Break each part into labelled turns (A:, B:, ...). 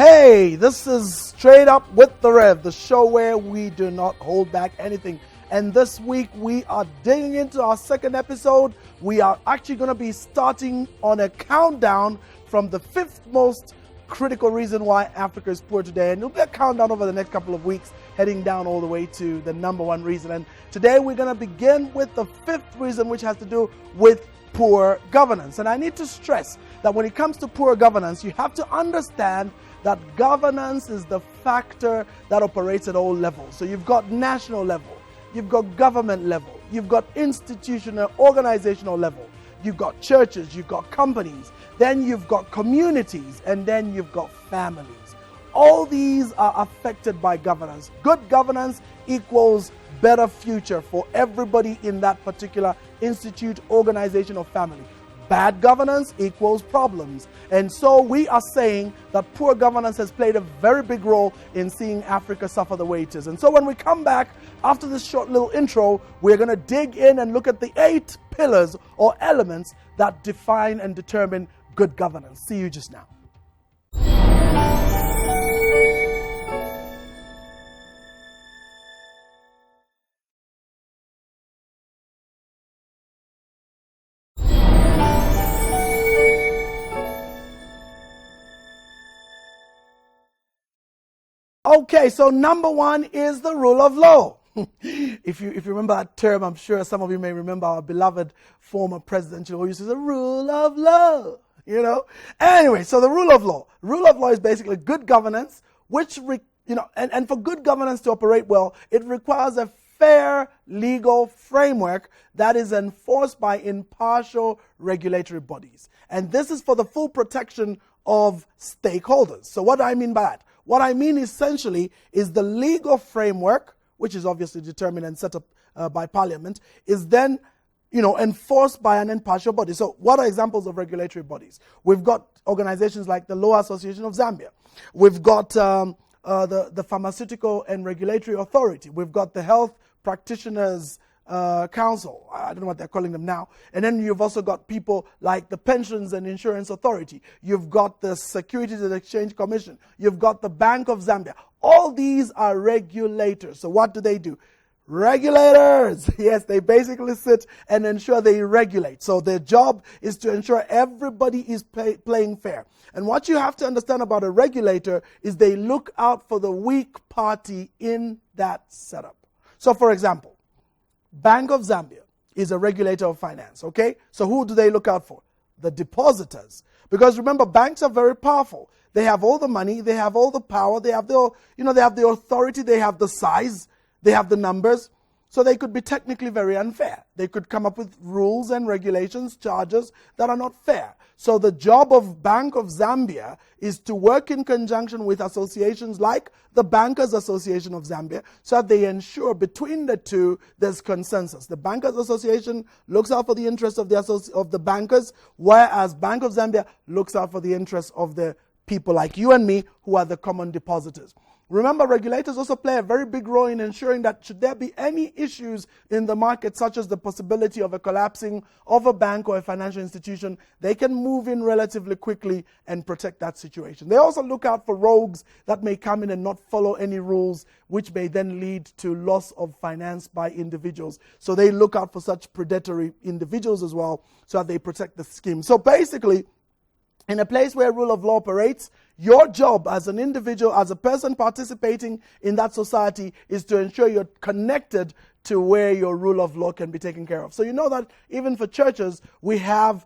A: Hey, this is Straight Up with the Rev, the show where we do not hold back anything. And this week we are digging into our second episode. We are actually going to be starting on a countdown from the fifth most critical reason why Africa is poor today. And it'll be a countdown over the next couple of weeks, heading down all the way to the number one reason. And today we're going to begin with the fifth reason, which has to do with poor governance. And I need to stress that when it comes to poor governance, you have to understand that governance is the factor that operates at all levels. So you've got national level, you've got government level, you've got institutional, organizational level, you've got churches, you've got companies, then you've got communities, and then you've got families. All these are affected by governance. Good governance equals better future for everybody in that particular institute, organization, or family. Bad governance equals problems. And so we are saying that poor governance has played a very big role in seeing Africa suffer the way it is. And so when we come back after this short little intro, we're going to dig in and look at the 8 pillars or elements that define and determine good governance. See you just now. Okay, so number one is the rule of law. If you remember that term, I'm sure some of you may remember our beloved former president who used to say the rule of law, Anyway, so the rule of law. Rule of law is basically good governance, which, and for good governance to operate well, it requires a fair legal framework that is enforced by impartial regulatory bodies. And this is for the full protection of stakeholders. So what do I mean by that? What I mean essentially is the legal framework, which is obviously determined and set up by Parliament, is then enforced by an impartial body. So what are examples of regulatory bodies? We've got organizations like the Law Association of Zambia. We've got the Pharmaceutical and Regulatory Authority. We've got the Health Practitioners Council. I don't know what they're calling them now. And then you've also got people like the Pensions and Insurance Authority. You've got the Securities and Exchange Commission. You've got the Bank of Zambia. All these are regulators. So what do? Regulators! Yes, they basically sit and ensure they regulate. So their job is to ensure everybody is playing fair. And what you have to understand about a regulator is they look out for the weak party in that setup. So for example, Bank of Zambia is a regulator of finance, okay? So who do they look out for? The depositors. Because remember, banks are very powerful. They have all the money, they have all the power, they have they have the authority, they have the size, they have the numbers. So they could be technically very unfair. They could come up with rules and regulations, charges that are not fair. So the job of Bank of Zambia is to work in conjunction with associations like the Bankers Association of Zambia so that they ensure between the two there's consensus. The Bankers Association looks out for the interests of the bankers, whereas Bank of Zambia looks out for the interests of the people like you and me who are the common depositors. Remember, regulators also play a very big role in ensuring that should there be any issues in the market, such as the possibility of a collapsing of a bank or a financial institution, they can move in relatively quickly and protect that situation. They also look out for rogues that may come in and not follow any rules, which may then lead to loss of finance by individuals. So they look out for such predatory individuals as well, so that they protect the scheme. So basically, in a place where rule of law operates, your job as an individual, as a person participating in that society, is to ensure you're connected to where your rule of law can be taken care of. So you know that even for churches, we have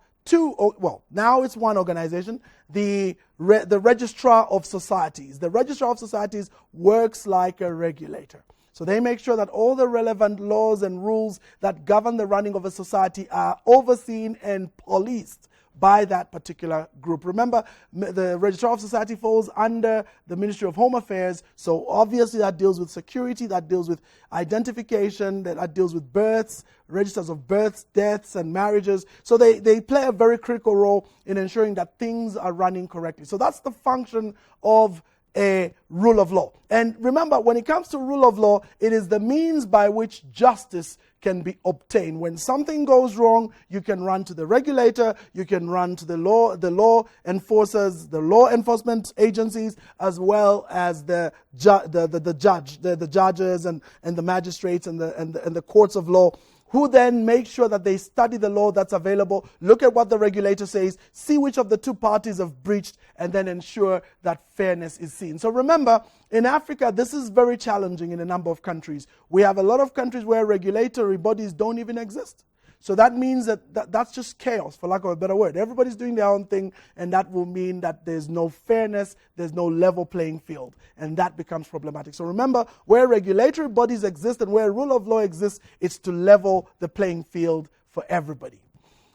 A: now it's one organization, the Registrar of Societies. The Registrar of Societies works like a regulator. So they make sure that all the relevant laws and rules that govern the running of a society are overseen and policed by that particular group. Remember, the Registrar of Society falls under the Ministry of Home Affairs, so obviously that deals with security, that deals with identification, that deals with births, registers of births, deaths, and marriages. So they play a very critical role in ensuring that things are running correctly. So that's the function of a rule of law. And remember, when it comes to rule of law, it is the means by which justice can be obtained. When something goes wrong, you can run to the regulator, you can run to the law enforcers, the law enforcement agencies, as well as the judges and the magistrates and the courts of law, who then make sure that they study the law that's available, look at what the regulator says, see which of the two parties have breached, and then ensure that fairness is seen. So remember, in Africa, this is very challenging in a number of countries. We have a lot of countries where regulatory bodies don't even exist. So that means that's just chaos, for lack of a better word. Everybody's doing their own thing, and that will mean that there's no fairness, there's no level playing field, and that becomes problematic. So remember, where regulatory bodies exist and where rule of law exists, it's to level the playing field for everybody.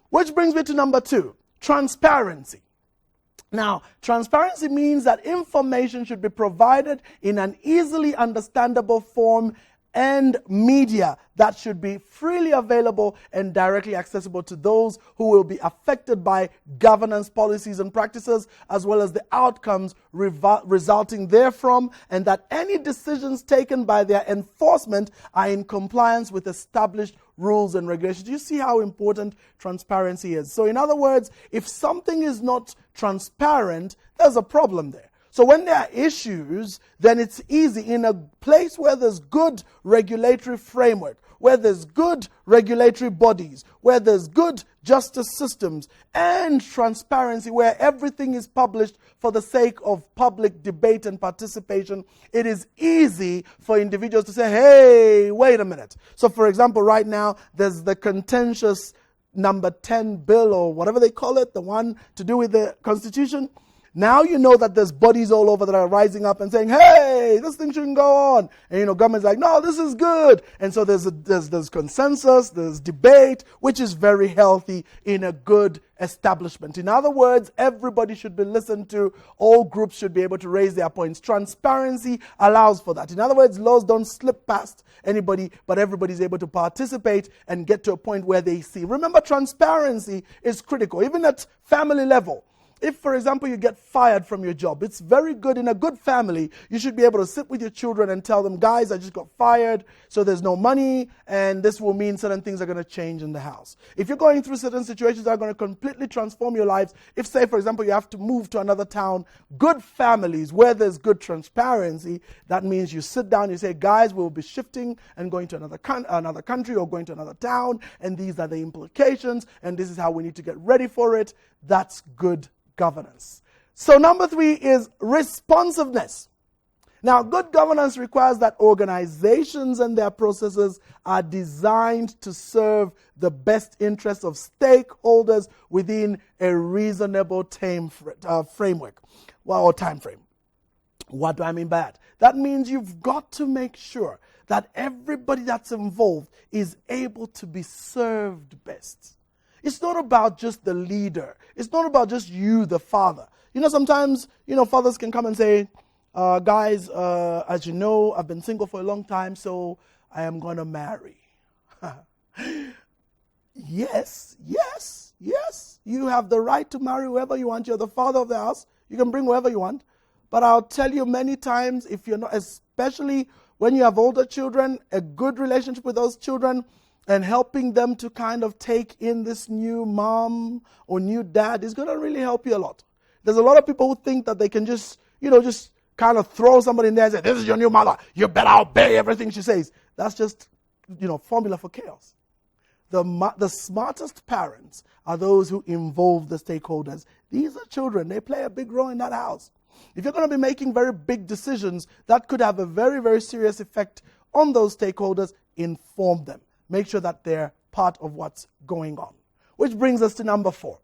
A: Which brings me to number 2, transparency. Now, transparency means that information should be provided in an easily understandable form and media that should be freely available and directly accessible to those who will be affected by governance policies and practices, as well as the outcomes resulting therefrom, and that any decisions taken by their enforcement are in compliance with established rules and regulations. Do you see how important transparency is? So in other words, if something is not transparent, there's a problem there. So when there are issues, then it's easy. In a place where there's good regulatory framework, where there's good regulatory bodies, where there's good justice systems and transparency, where everything is published for the sake of public debate and participation, it is easy for individuals to say, hey, wait a minute. So for example, right now, there's the contentious number 10 bill, or whatever they call it, the one to do with the Constitution. Now you know that there's bodies all over that are rising up and saying, hey, this thing shouldn't go on. And, government's like, no, this is good. And so there's consensus, there's debate, which is very healthy in a good establishment. In other words, everybody should be listened to. All groups should be able to raise their points. Transparency allows for that. In other words, laws don't slip past anybody, but everybody's able to participate and get to a point where they see. Remember, transparency is critical, even at family level. If, for example, you get fired from your job, it's very good. In a good family, you should be able to sit with your children and tell them, guys, I just got fired, so there's no money, and this will mean certain things are going to change in the house. If you're going through certain situations that are going to completely transform your lives, if, say, for example, you have to move to another town, good families where there's good transparency, that means you sit down, you say, guys, we'll be shifting and going to another country or going to another town, and these are the implications, and this is how we need to get ready for it. That's good governance. So number 3 is responsiveness. Now, good governance requires that organizations and their processes are designed to serve the best interests of stakeholders within a reasonable framework or time frame. What do I mean by that? That means you've got to make sure that everybody that's involved is able to be served best. It's not about just the leader. It's not about just you, the father. Sometimes, fathers can come and say, guys, as you know, I've been single for a long time, so I am going to marry. Yes. You have the right to marry whoever you want. You're the father of the house. You can bring whoever you want. But I'll tell you many times, if you're not, especially when you have older children, a good relationship with those children and helping them to kind of take in this new mom or new dad is going to really help you a lot. There's a lot of people who think that they can just kind of throw somebody in there and say, this is your new mother, you better obey everything she says. That's just, formula for chaos. The smartest parents are those who involve the stakeholders. These are children. They play a big role in that house. If you're going to be making very big decisions, that could have a very, very serious effect on those stakeholders. Inform them. Make sure that they're part of what's going on. Which brings us to number 4.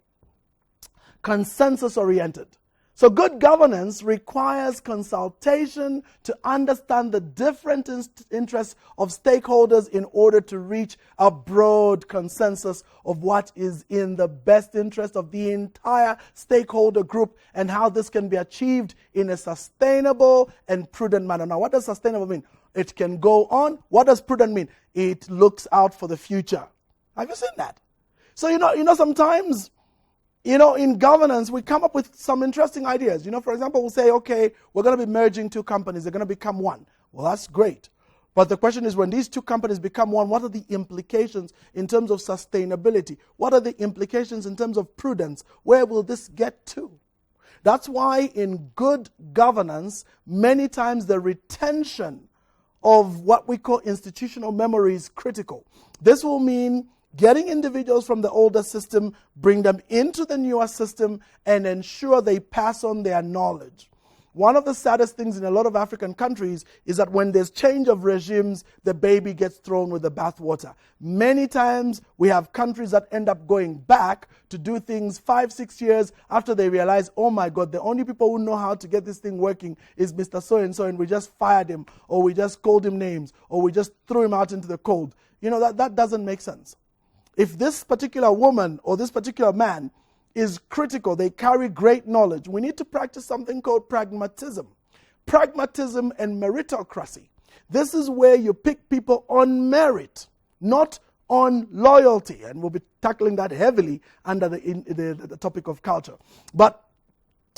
A: Consensus-oriented. So good governance requires consultation to understand the different interests of stakeholders in order to reach a broad consensus of what is in the best interest of the entire stakeholder group and how this can be achieved in a sustainable and prudent manner. Now, what does sustainable mean? It can go on. What does prudent mean? It looks out for the future. Have you seen that? So, sometimes in governance, we come up with some interesting ideas. For example, we'll say, okay, we're going to be merging two companies. They're going to become one. Well, that's great. But the question is, when these two companies become one, what are the implications in terms of sustainability? What are the implications in terms of prudence? Where will this get to? That's why in good governance, many times the retention of what we call institutional memory is critical. This will mean getting individuals from the older system, bring them into the newer system, and ensure they pass on their knowledge. One of the saddest things in a lot of African countries is that when there's change of regimes, the baby gets thrown with the bathwater. Many times we have countries that end up going back to do things 5-6 years after they realize, oh my God, the only people who know how to get this thing working is Mr. So-and-so, and we just fired him, or we just called him names, or we just threw him out into the cold. That doesn't make sense. If this particular woman or this particular man is critical, they carry great knowledge, we need to practice something called pragmatism. Pragmatism and meritocracy. This is where you pick people on merit, not on loyalty. And we'll be tackling that heavily under the topic of culture. But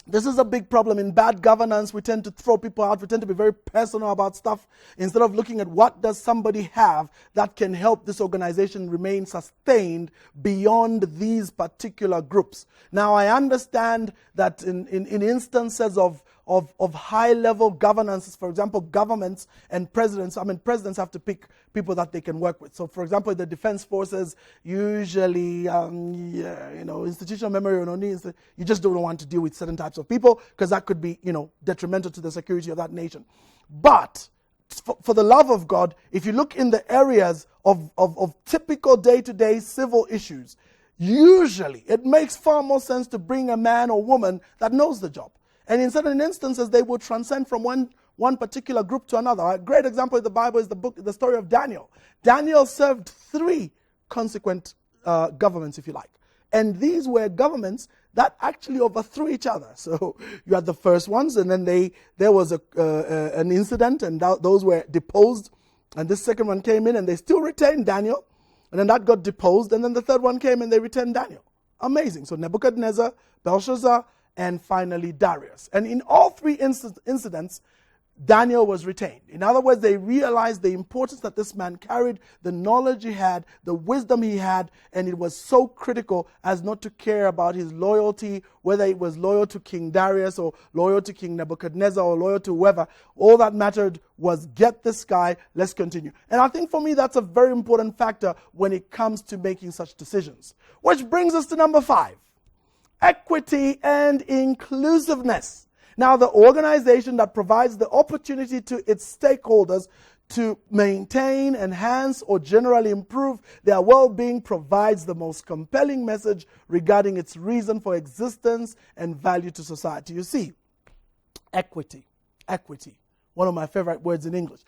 A: this is a big problem. In bad governance, we tend to throw people out. We tend to be very personal about stuff instead of looking at what does somebody have that can help this organization remain sustained beyond these particular groups. Now, I understand that in instances of high-level governance, for example, governments and presidents, presidents have to pick people that they can work with. So, for example, the defense forces, usually, institutional memory, you just don't want to deal with certain types of people because that could be, detrimental to the security of that nation. But for the love of God, if you look in the areas of typical day-to-day civil issues, usually it makes far more sense to bring a man or woman that knows the job. And in certain instances, they will transcend from one particular group to another. A great example in the Bible is the story of Daniel. Daniel served 3 consequent governments, if you like. And these were governments that actually overthrew each other. So you had the first ones, and then there was an incident, and those were deposed. And this second one came in, and they still retained Daniel. And then that got deposed, and then the third one came, and they retained Daniel. Amazing. So Nebuchadnezzar, Belshazzar, and finally Darius. And in all 3 incidents, Daniel was retained. In other words, they realized the importance that this man carried, the knowledge he had, the wisdom he had, and it was so critical as not to care about his loyalty, whether it was loyal to King Darius or loyal to King Nebuchadnezzar or loyal to whoever. All that mattered was get this guy, let's continue. And I think for me that's a very important factor when it comes to making such decisions. Which brings us to number 5. Equity and inclusiveness. Now, the organization that provides the opportunity to its stakeholders to maintain, enhance, or generally improve their well-being provides the most compelling message regarding its reason for existence and value to society. You see, equity, one of my favorite words in English.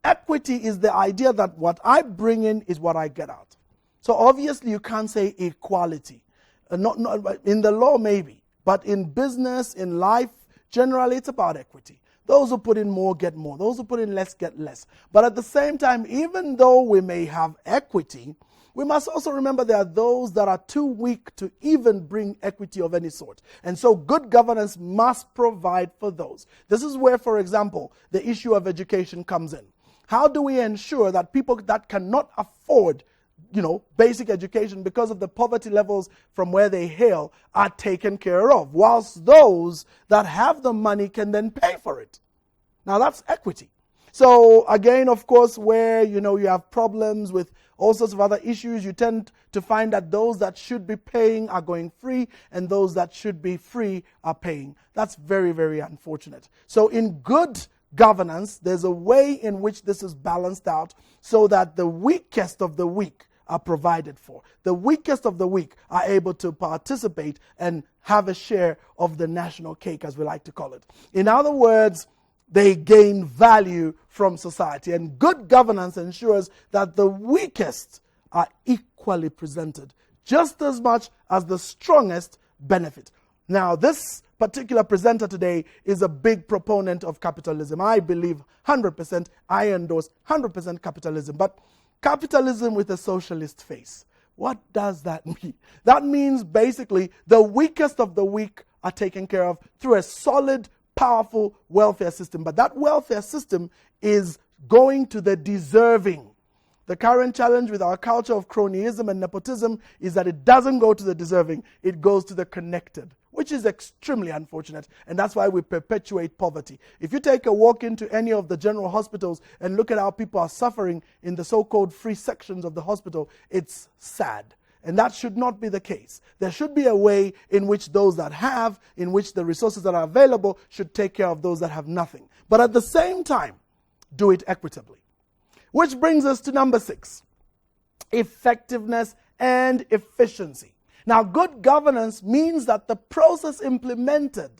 A: Equity is the idea that what I bring in is what I get out. So obviously you can't say equality. Not in the law, maybe, but in business, in life, generally, it's about equity. Those who put in more get more. Those who put in less get less. But at the same time, even though we may have equity, we must also remember there are those that are too weak to even bring equity of any sort. And so good governance must provide for those. This is where, for example, the issue of education comes in. How do we ensure that people that cannot afford basic education because of the poverty levels from where they hail are taken care of, whilst those that have the money can then pay for it? Now that's equity. So again, of course, where you have problems with all sorts of other issues, you tend to find that those that should be paying are going free and those that should be free are paying. That's very, very unfortunate. So in good governance, there's a way in which this is balanced out so that the weakest of the weak are provided for. The weakest of the weak are able to participate and have a share of the national cake, as we like to call it. In other words, they gain value from society. And good governance ensures that the weakest are equally presented, just as much as the strongest benefit. Now, this particular presenter today is a big proponent of capitalism. I believe 100%, I endorse 100% capitalism. But capitalism with a socialist face. What does that mean? That means basically the weakest of the weak are taken care of through a solid, powerful welfare system. But that welfare system is going to the deserving. The current challenge with our culture of cronyism and nepotism is that it doesn't go to the deserving, it goes to the connected, which is extremely unfortunate, and that's why we perpetuate poverty. If you take a walk into any of the general hospitals and look at how people are suffering in the so-called free sections of the hospital, it's sad. And that should not be the case. There should be a way in which those that have, in which the resources that are available should take care of those that have nothing. But at the same time, do it equitably. Which brings us to number 6, effectiveness and efficiency. Now, good governance means that the process implemented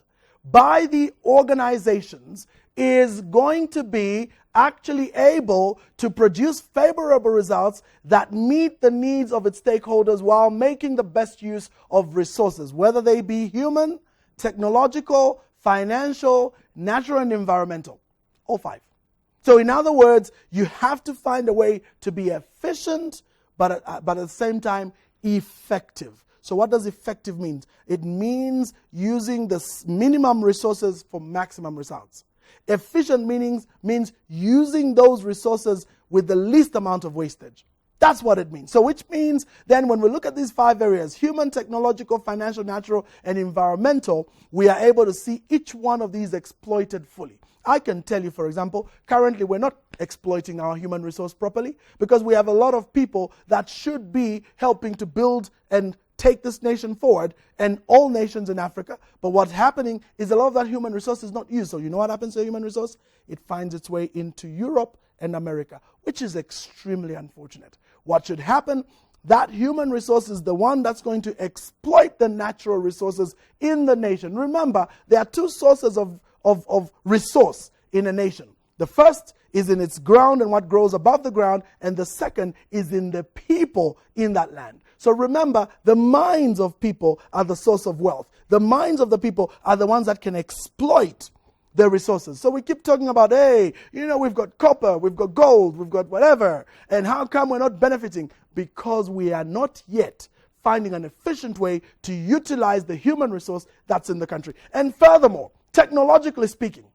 A: by the organizations is going to be actually able to produce favorable results that meet the needs of its stakeholders while making the best use of resources, whether they be human, technological, financial, natural, and environmental. All 5. So in other words, you have to find a way to be efficient, but at the same time, effective. So what does effective mean? It means using the minimum resources for maximum results. Efficient means using those resources with the least amount of wastage. That's what it means. So which means then when we look at these 5 areas, human, technological, financial, natural, and environmental, we are able to see each one of these exploited fully. I can tell you, for example, currently we're not exploiting our human resource properly because we have a lot of people that should be helping to build and take this nation forward and all nations in Africa. But what's happening is a lot of that human resource is not used. So you know what happens to a human resource? It finds its way into Europe and America, which is extremely unfortunate. What should happen? That human resource is the one that's going to exploit the natural resources in the nation. Remember, there are 2 sources of resource in a nation. The first is in its ground and what grows above the ground, and the second is in the people in that land. So remember, the minds of people are the source of wealth. The minds of the people are the ones that can exploit the resources. So we keep talking about, hey, we've got copper, we've got gold, we've got whatever, and how come we're not benefiting? Because we are not yet finding an efficient way to utilize the human resource that's in the country. And furthermore, technologically speaking,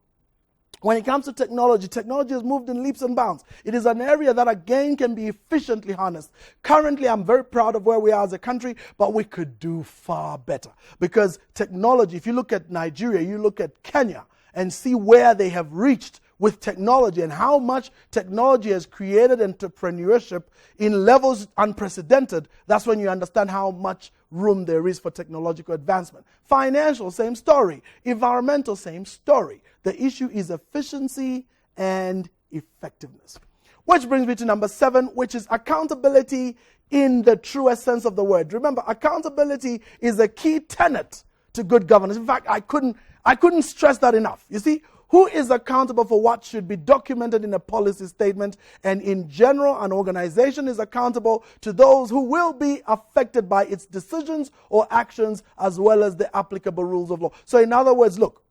A: when it comes to technology has moved in leaps and bounds. It is an area that again can be efficiently harnessed. Currently, I'm very proud of where we are as a country, but we could do far better. Because technology, if you look at Nigeria, you look at Kenya, and see where they have reached with technology and how much technology has created entrepreneurship in levels unprecedented, that's when you understand how much room there is for technological advancement. Financial, same story. Environmental, same story. The issue is efficiency and effectiveness. Which brings me to number 7, which is accountability in the truest sense of the word. Remember, accountability is a key tenet to good governance. In fact, I couldn't stress that enough. You see, who is accountable for what should be documented in a policy statement? And in general, an organization is accountable to those who will be affected by its decisions or actions as well as the applicable rules of law. So in other words, look,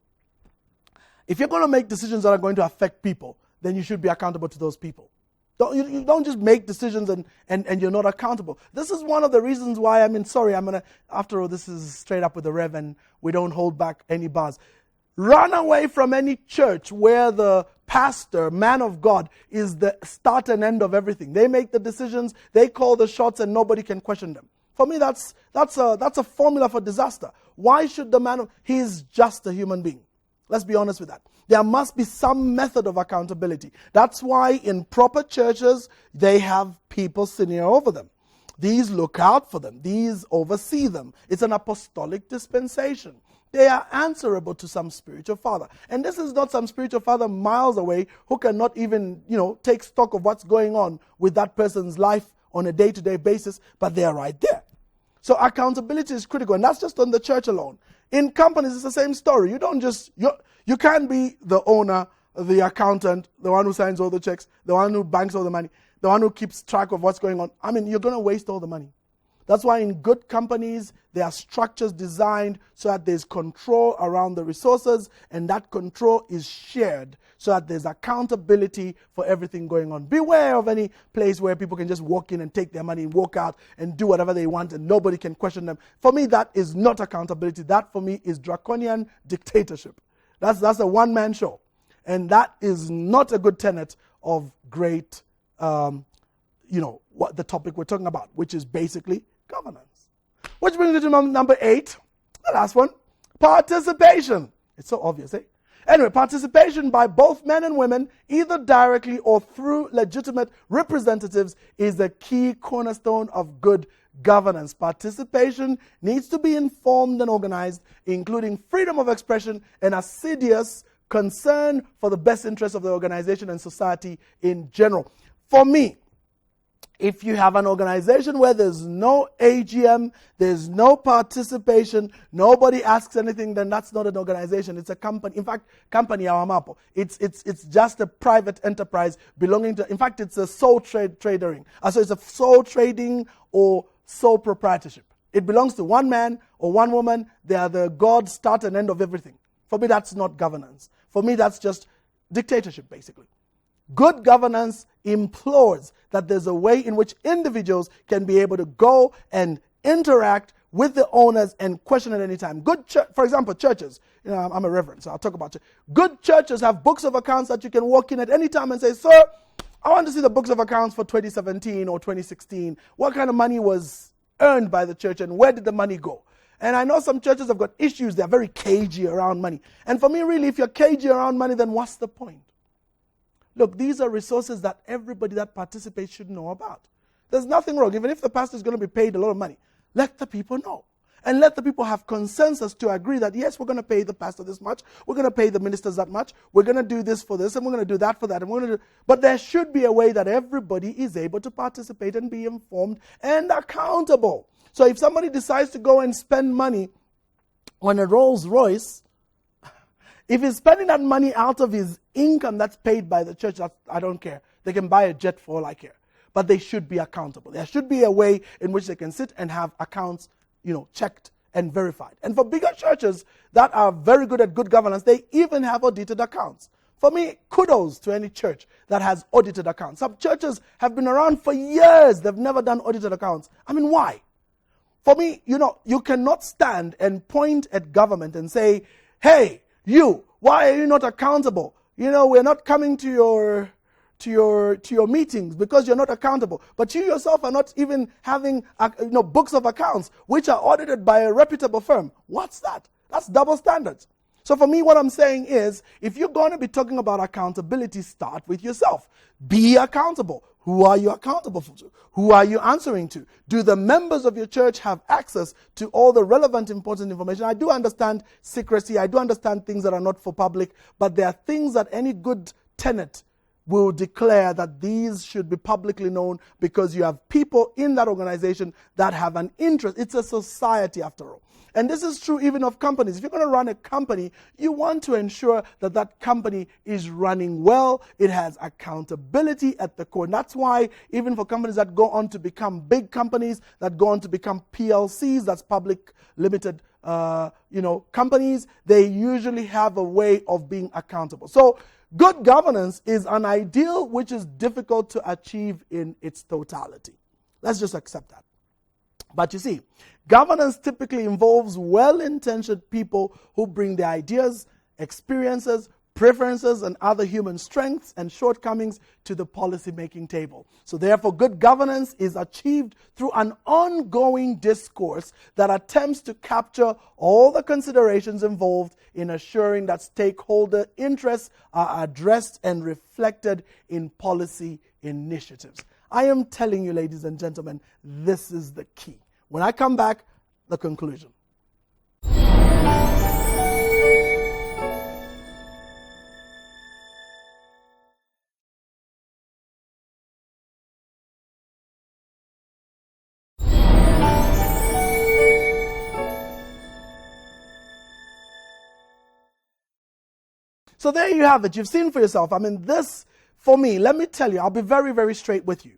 A: if you're going to make decisions that are going to affect people, then you should be accountable to those people. You don't just make decisions and you're not accountable. This is one of the reasons why, after all, this is straight up with the Rev and we don't hold back any bars. Run away from any church where the pastor, man of God, is the start and end of everything. They make the decisions, they call the shots, and nobody can question them. For me, that's a formula for disaster. Why should the man he's just a human being. Let's be honest with that. There must be some method of accountability. That's why in proper churches, they have people sitting over them. These look out for them. These oversee them. It's an apostolic dispensation. They are answerable to some spiritual father. And this is not some spiritual father miles away who cannot even, take stock of what's going on with that person's life on a day-to-day basis, but they are right there. So accountability is critical, and that's just on the church alone. In companies, it's the same story. You can't be the owner, the accountant, the one who signs all the checks, the one who banks all the money, the one who keeps track of what's going on. You're going to waste all the money. That's why in good companies, there are structures designed so that there's control around the resources, and that control is shared so that there's accountability for everything going on. Beware of any place where people can just walk in and take their money and walk out and do whatever they want and nobody can question them. For me, that is not accountability. That, for me, is draconian dictatorship. That's a one-man show. And that is not a good tenet of great, what the topic we're talking about, which is basically governance. Which brings me to number 8, the last one, participation. It's so obvious, eh? Anyway, participation by both men and women, either directly or through legitimate representatives, is the key cornerstone of good governance. Participation needs to be informed and organized, including freedom of expression and assiduous concern for the best interests of the organization and society in general. For me, if you have an organization where there's no AGM, there's no participation, nobody asks anything, then that's not an organization. It's a company. In fact, company awamapo. It's just a private enterprise belonging to. In fact, it's a sole trading. So it's a sole trading or sole proprietorship. It belongs to one man or one woman. They are the God, start and end of everything. For me, that's not governance. For me, that's just dictatorship, basically. Good governance implores that there's a way in which individuals can be able to go and interact with the owners and question at any time. Good, for example, churches. I'm a reverend, so I'll talk about it. Good churches have books of accounts that you can walk in at any time and say, "Sir, I want to see the books of accounts for 2017 or 2016. What kind of money was earned by the church and where did the money go?" And I know some churches have got issues. They're very cagey around money. And for me, really, if you're cagey around money, then what's the point? Look, these are resources that everybody that participates should know about. There's nothing wrong. Even if the pastor is going to be paid a lot of money, let the people know. And let the people have consensus to agree that, yes, we're going to pay the pastor this much. We're going to pay the ministers that much. We're going to do this for this, and we're going to do that for that. And we're going to do. But there should be a way that everybody is able to participate and be informed and accountable. So if somebody decides to go and spend money on a Rolls Royce, if he's spending that money out of his income that's paid by the church, I don't care. They can buy a jet for all I care. But they should be accountable. There should be a way in which they can sit and have accounts, checked and verified. And for bigger churches that are very good at good governance, they even have audited accounts. For me, kudos to any church that has audited accounts. Some churches have been around for years. They've never done audited accounts. I mean, why? For me, you cannot stand and point at government and say, "Hey, why are you not accountable? We're not coming to your meetings because you're not accountable." But you yourself are not even having books of accounts which are audited by a reputable firm. What's that? That's double standards. So for me, what I'm saying is, if you're going to be talking about accountability, start with yourself. Be accountable. Who are you accountable to? Who are you answering to? Do the members of your church have access to all the relevant, important information? I do understand secrecy. I do understand things that are not for public, but there are things that any good tenet will declare that these should be publicly known because you have people in that organization that have an interest. It's a society after all. And this is true even of companies. If you're going to run a company, you want to ensure that that company is running well. It has accountability at the core. And that's why even for companies that go on to become big companies, that go on to become PLCs, that's public limited companies, they usually have a way of being accountable. So good governance is an ideal which is difficult to achieve in its totality. Let's just accept that. But you see, governance typically involves well-intentioned people who bring their ideas, experiences, preferences, and other human strengths and shortcomings to the policy-making table. So therefore, good governance is achieved through an ongoing discourse that attempts to capture all the considerations involved in assuring that stakeholder interests are addressed and reflected in policy initiatives. I am telling you, ladies and gentlemen, this is the key. When I come back, the conclusion. So there you have it. You've seen for yourself. I mean, this, for me, let me tell you, I'll be very, very straight with you.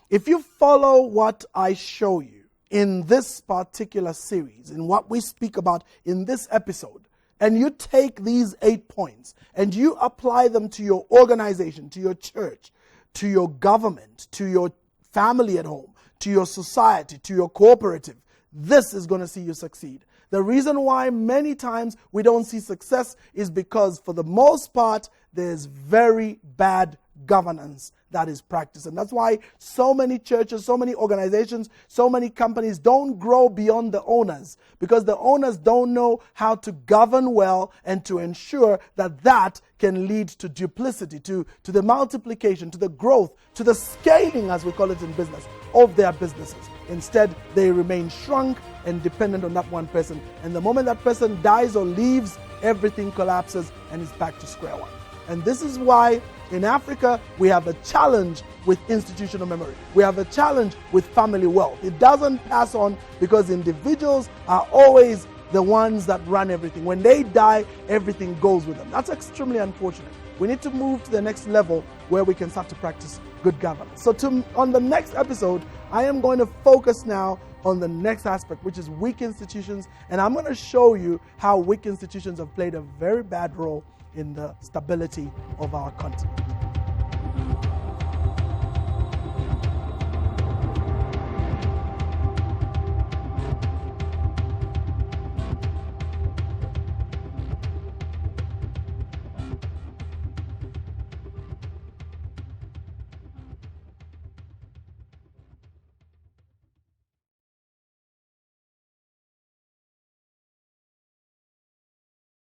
A: If you follow what I show you in this particular series, in what we speak about in this episode, and you take these 8 points and you apply them to your organization, to your church, to your government, to your family at home, to your society, to your cooperative, this is going to see you succeed. The reason why many times we don't see success is because, for the most part, there's very bad governance that is practiced. And that's why so many churches, so many organizations, so many companies don't grow beyond the owners, because the owners don't know how to govern well and to ensure that that can lead to duplicity, to the multiplication, to the growth, to the scaling, as we call it in business, of their businesses. Instead, they remain shrunk and dependent on that one person. And the moment that person dies or leaves, everything collapses and is back to square one. And this is why in Africa, we have a challenge with institutional memory. We have a challenge with family wealth. It doesn't pass on because individuals are always the ones that run everything. When they die, everything goes with them. That's extremely unfortunate. We need to move to the next level where we can start to practice good governance. So on the next episode, I am going to focus now on the next aspect, which is weak institutions. And I'm going to show you how weak institutions have played a very bad role in the stability of our continent.